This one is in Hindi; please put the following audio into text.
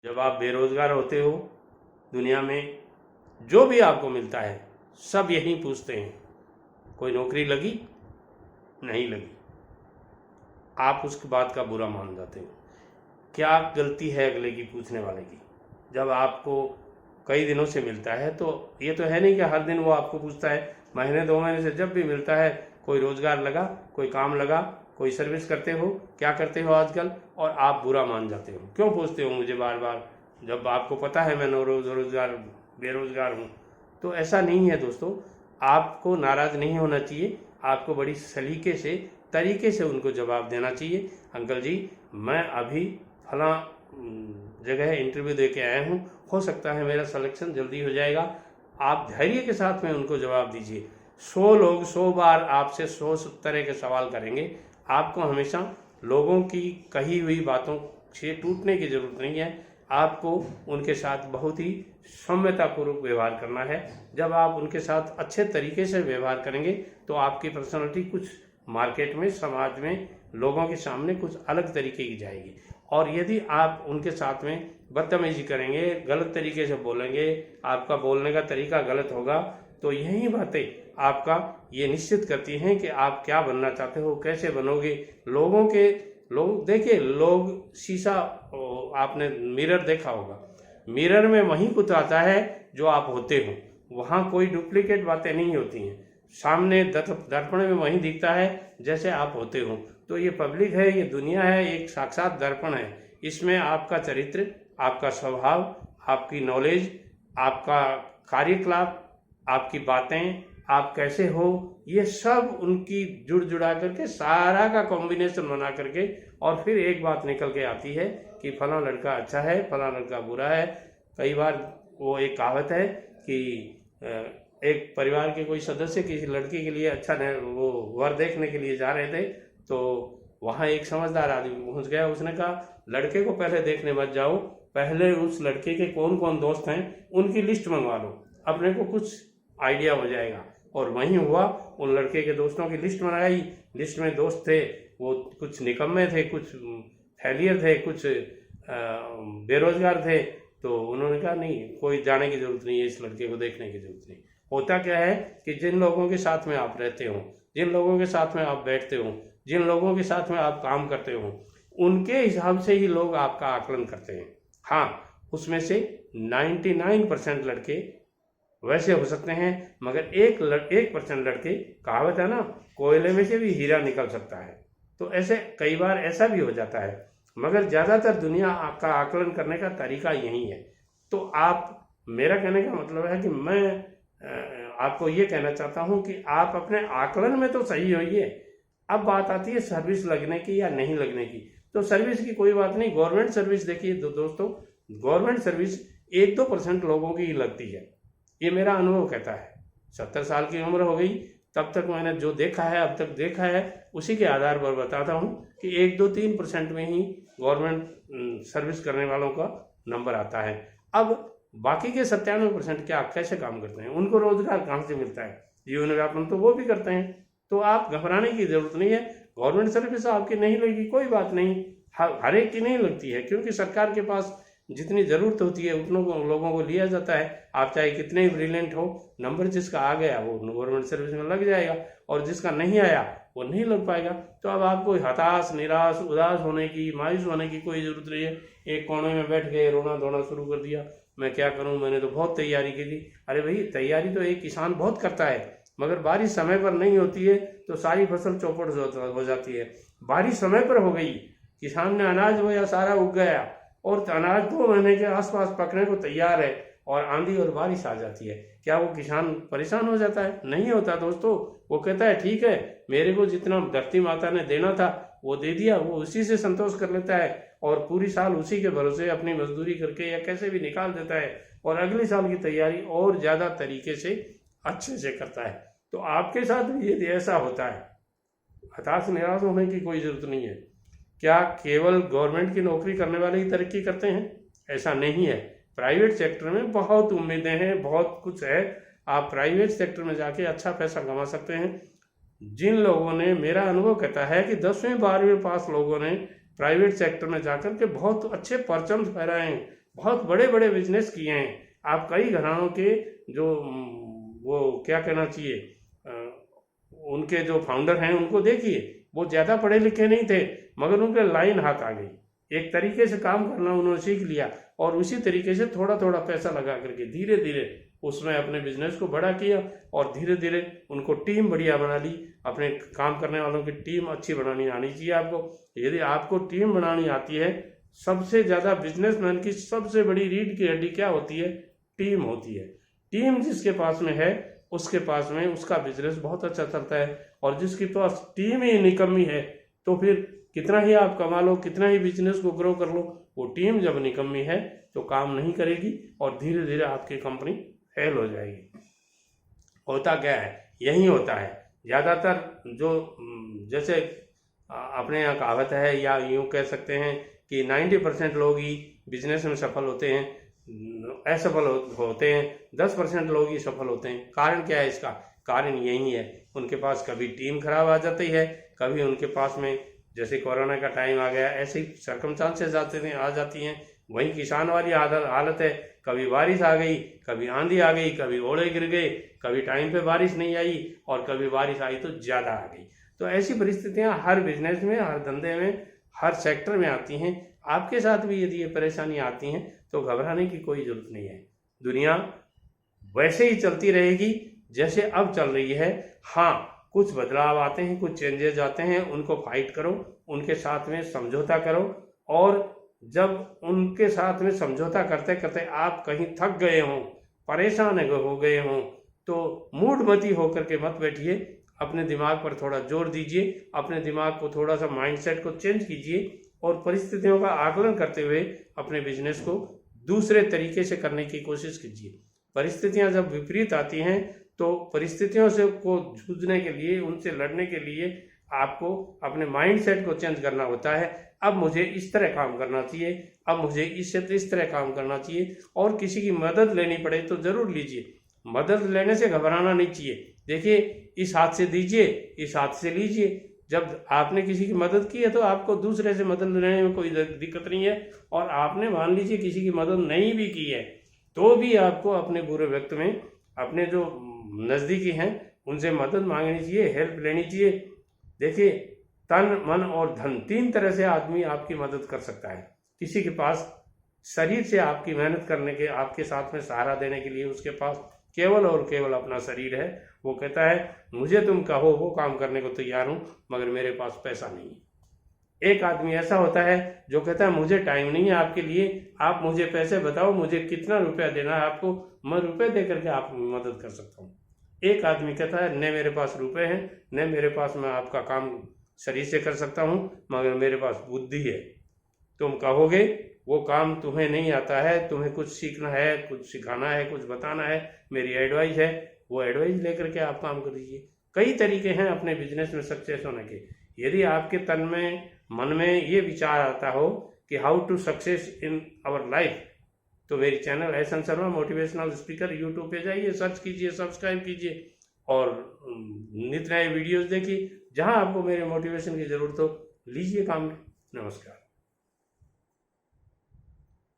जब आप बेरोजगार होते हो, दुनिया में जो भी आपको मिलता है सब यही पूछते हैं, कोई नौकरी लगी? नहीं लगी। आप उसकी बात का बुरा मान जाते हो। क्या गलती है अगले की पूछने वाले की? जब आपको कई दिनों से मिलता है तो ये तो है नहीं कि हर दिन वो आपको पूछता है। महीने 2 महीने से जब भी मिलता है, कोई रोजगार लगा, कोई काम लगा, कोई सर्विस करते हो, क्या करते हो आजकल, और आप बुरा मान जाते हो। क्यों पूछते हो मुझे बार बार, जब आपको पता है मैं रोजगार बेरोजगार हूँ? तो ऐसा नहीं है दोस्तों, आपको नाराज नहीं होना चाहिए। आपको बड़ी सलीके से, तरीके से उनको जवाब देना चाहिए। अंकल जी, मैं अभी फला जगह इंटरव्यू दे के आया हूँ, हो सकता है मेरा सिलेक्शन जल्दी हो जाएगा। आप धैर्य के साथ में उनको जवाब दीजिए। 100 लोग 100 बार आपसे 100 तरह के सवाल करेंगे। आपको हमेशा लोगों की कही हुई बातों से टूटने की जरूरत नहीं है। आपको उनके साथ बहुत ही सौम्यतापूर्वक व्यवहार करना है। जब आप उनके साथ अच्छे तरीके से व्यवहार करेंगे तो आपकी पर्सनालिटी कुछ मार्केट में, समाज में, लोगों के सामने कुछ अलग तरीके की जाएगी। और यदि आप उनके साथ में बदतमीजी करेंगे, गलत तरीके से बोलेंगे, आपका बोलने का तरीका गलत होगा, तो यही बातें आपका ये निश्चित करती हैं कि आप क्या बनना चाहते हो, कैसे बनोगे। लोग देखिए, लोग शीशा, आपने मिरर देखा होगा, मिरर में वही कुछ आता है जो आप होते हो, वहाँ कोई डुप्लीकेट बातें नहीं होती हैं। सामने दर्पण में वही दिखता है जैसे आप होते हो। तो ये पब्लिक है, ये दुनिया है, एक साक्षात दर्पण है। इसमें आपका चरित्र, आपका स्वभाव, आपकी नॉलेज, आपका कार्यकलाप, आपकी बातें, आप कैसे हो, ये सब उनकी जुड़ जुड़ा करके सारा का कॉम्बिनेशन बना करके और फिर एक बात निकल के आती है कि फला लड़का अच्छा है, फला लड़का बुरा है। कई बार वो एक कहावत है कि एक परिवार के कोई सदस्य किसी लड़की के लिए अच्छा वो वर देखने के लिए जा रहे थे, तो वहाँ एक समझदार आदमी पहुँच गया। उसने कहा, लड़के को पहले देखने मत जाओ, पहले उस लड़के के कौन कौन दोस्त हैं उनकी लिस्ट मंगवा लो, अपने को कुछ आइडिया हो जाएगा। और वहीं हुआ, उन लड़के के दोस्तों की लिस्ट बनाई। लिस्ट में दोस्त थे, वो कुछ निकम्मे थे, कुछ फेलियर थे, कुछ बेरोजगार थे। तो उन्होंने कहा, नहीं, कोई जाने की जरूरत नहीं है, इस लड़के को देखने की जरूरत नहीं। होता क्या है कि जिन लोगों के साथ में आप रहते हो, जिन लोगों के साथ में आप बैठते हो, जिन लोगों के साथ में आप काम करते हो, उनके हिसाब से ही लोग आपका आकलन करते हैं। हाँ, उसमें से 99% लड़के वैसे हो सकते हैं, मगर 1% लड़के, कहावत है ना, कोयले में से भी हीरा निकल सकता है। तो ऐसे कई बार ऐसा भी हो जाता है, मगर ज़्यादातर दुनिया का आकलन करने का तरीका यही है। तो आप, मेरा कहने का मतलब है कि मैं आपको ये कहना चाहता हूँ कि आप अपने आकलन में तो सही होइए। अब बात आती है सर्विस लगने की या नहीं लगने की। तो सर्विस की कोई बात नहीं, गवर्नमेंट सर्विस देखिए दोस्तों, गवर्नमेंट सर्विस 1-2% लोगों की ही लगती है, ये मेरा अनुभव कहता है। 70 साल की उम्र हो गई, तब तक मैंने जो देखा है, अब तक देखा है, उसी के आधार पर बताता हूँ कि 1-2-3% में ही गवर्नमेंट सर्विस करने वालों का नंबर आता है। अब बाकी के 97% क्या कैसे काम करते हैं, उनको रोजगार कहाँ से मिलता है, जीवन व्यापन तो वो भी करते हैं। तो आप घबराने की जरूरत नहीं है। गवर्नमेंट सर्विस आपकी नहीं लगी, कोई बात नहीं, हर एक की नहीं लगती है, क्योंकि सरकार के पास जितनी ज़रूरत होती है उतनों लोगों को लिया जाता है। आप चाहे कितने ही ब्रिलियंट हो, नंबर जिसका आ गया वो गवर्नमेंट सर्विस में लग जाएगा, और जिसका नहीं आया वो नहीं लग पाएगा। तो अब आपको हताश, निराश, उदास होने की, मायूस होने की कोई ज़रूरत नहीं है। एक कोने में बैठ गए, रोना धोना शुरू कर दिया, मैं क्या करूँ, मैंने तो बहुत तैयारी की थी। अरे भाई, तैयारी तो एक किसान बहुत करता है, मगर बारिश समय पर नहीं होती है तो सारी फसल चौपट हो जाती है। बारिश समय पर हो गई, किसान ने अनाज बोया, सारा उग गया, और अनाज 2 महीने के आसपास पकने को तैयार है, और आंधी और बारिश आ जाती है। क्या वो किसान परेशान हो जाता है? नहीं होता दोस्तों। वो कहता है, ठीक है, मेरे को जितना धरती माता ने देना था वो दे दिया, वो उसी से संतोष कर लेता है, और पूरी साल उसी के भरोसे अपनी मजदूरी करके या कैसे भी निकाल देता है, और अगले साल की तैयारी और ज़्यादा तरीके से अच्छे से करता है। तो आपके साथ भी यदि ऐसा होता है, हताश निराश होने की कोई ज़रूरत नहीं है। क्या केवल गवर्नमेंट की नौकरी करने वाले ही तरक्की करते हैं? ऐसा नहीं है। प्राइवेट सेक्टर में बहुत उम्मीदें हैं, बहुत कुछ है। आप प्राइवेट सेक्टर में जाके अच्छा पैसा कमा सकते हैं। जिन लोगों ने, मेरा अनुभव कहता है कि 10वीं 12वीं पास लोगों ने प्राइवेट सेक्टर में जाकर के बहुत अच्छे परचम फहराए हैं, बहुत बड़े बड़े बिजनेस किए हैं। आप कई घरानों के जो वो क्या कहना चाहिए, उनके जो फाउंडर हैं उनको देखिए, वो ज़्यादा पढ़े लिखे नहीं थे मगर उनके लाइन हाथ आ गई। एक तरीके से काम करना उन्होंने सीख लिया और उसी तरीके से थोड़ा थोड़ा पैसा लगा करके धीरे धीरे उसमें अपने बिजनेस को बड़ा किया और धीरे धीरे उनको टीम बढ़िया बना ली। अपने काम करने वालों की टीम अच्छी बनानी आनी चाहिए आपको। यदि आपको टीम बनानी आती है, सबसे ज़्यादा बिजनेसमैन की सबसे बड़ी रीढ़ की हड्डी क्या होती है? टीम होती है। टीम जिसके पास में है उसके पास में उसका बिजनेस बहुत अच्छा चलता है, और जिसके पास टीम ही निकम्मी है तो फिर कितना ही आप कमा लो, कितना ही बिजनेस को ग्रो कर लो, वो टीम जब निकम्मी है तो काम नहीं करेगी और धीरे धीरे आपकी कंपनी फेल हो जाएगी। होता क्या है? यही होता है ज़्यादातर जो जैसे अपने यहाँ कहावत है या यूँ कह सकते हैं कि 90% लोग ही बिजनेस में सफल होते हैं, असफल होते हैं 10% लोग ही सफल होते हैं। कारण क्या है इसका? कारण यही है, उनके पास कभी टीम खराब आ जाती है, कभी उनके पास में जैसे कोरोना का टाइम आ गया, ऐसे सर्कमस्टांसेस आ जाती हैं। वही किसान वाली हालत है, कभी बारिश आ गई, कभी आंधी आ गई, कभी ओले गिर गए, कभी टाइम पे बारिश नहीं आई और कभी बारिश आई तो ज़्यादा आ गई। तो ऐसी परिस्थितियां हर बिजनेस में, हर धंधे में, हर सेक्टर में आती हैं। आपके साथ भी यदि ये परेशानी आती हैं तो घबराने की कोई ज़रूरत नहीं है। दुनिया वैसे ही चलती रहेगी जैसे अब चल रही है। हाँ, कुछ बदलाव आते हैं, कुछ चेंजेस आते हैं, उनको फाइट करो, उनके साथ में समझौता करो, और जब उनके साथ में समझौता करते करते आप कहीं थक गए हों, परेशान हो गए हों, तो मूड मती होकर के मत बैठिए। अपने दिमाग पर थोड़ा जोर दीजिए, अपने दिमाग को थोड़ा सा माइंडसेट को चेंज कीजिए और परिस्थितियों का आकलन करते हुए अपने बिजनेस को दूसरे तरीके से करने की कोशिश कीजिए। परिस्थितियां जब विपरीत आती हैं तो परिस्थितियों से को जूझने के लिए, उनसे लड़ने के लिए आपको अपने माइंडसेट को चेंज करना होता है। अब मुझे इस तरह काम करना चाहिए, अब मुझे इस तरह काम करना चाहिए, और किसी की मदद लेनी पड़े तो ज़रूर लीजिए। मदद लेने से घबराना नहीं चाहिए। देखिए, इस हाथ से दीजिए, इस हाथ से लीजिए। जब आपने किसी की मदद की है तो आपको दूसरे से मदद लेने में कोई दिक्कत नहीं है, और आपने मान लीजिए किसी की मदद नहीं भी की है तो भी आपको अपने बुरे वक्त में अपने जो नज़दीकी हैं उनसे मदद मांगनी चाहिए, हेल्प लेनी चाहिए। देखिए, तन, मन और धन, 3 तरह से आदमी आपकी मदद कर सकता है। किसी के पास शरीर से आपकी मेहनत करने के, आपके साथ में सहारा देने के लिए उसके पास केवल और केवल अपना शरीर है। वो कहता है मुझे तुम कहो वो काम करने को तैयार हूँ मगर मेरे पास पैसा नहीं है। एक आदमी ऐसा होता है जो कहता है मुझे टाइम नहीं है आपके लिए, आप मुझे पैसे बताओ, मुझे कितना रुपया देना है आपको, मैं रुपए दे करके आपकी मदद कर सकता हूँ। एक आदमी कहता है न मेरे पास रुपए हैं, न मेरे पास मैं आपका काम शरीर से कर सकता हूँ, मगर मेरे पास बुद्धि है। तुम कहोगे वो काम तुम्हें नहीं आता है, तुम्हें कुछ सीखना है, कुछ सिखाना है, कुछ बताना है, मेरी एडवाइस है, वो एडवाइस लेकर के आप काम कर दीजिए। कई तरीके हैं अपने बिजनेस में सक्सेस होने के। यदि आपके तन में, मन में ये विचार आता हो कि how to success in our life, तो मेरी channel Ehsan Sharma motivational speaker YouTube पे जाइए, सर्च कीजिए, सब्सक्राइब कीजिए और नित नए वीडियोस देखिए। जहां आपको मेरे मोटिवेशन की ज़रूरत हो लीजिए काम में। नमस्कार।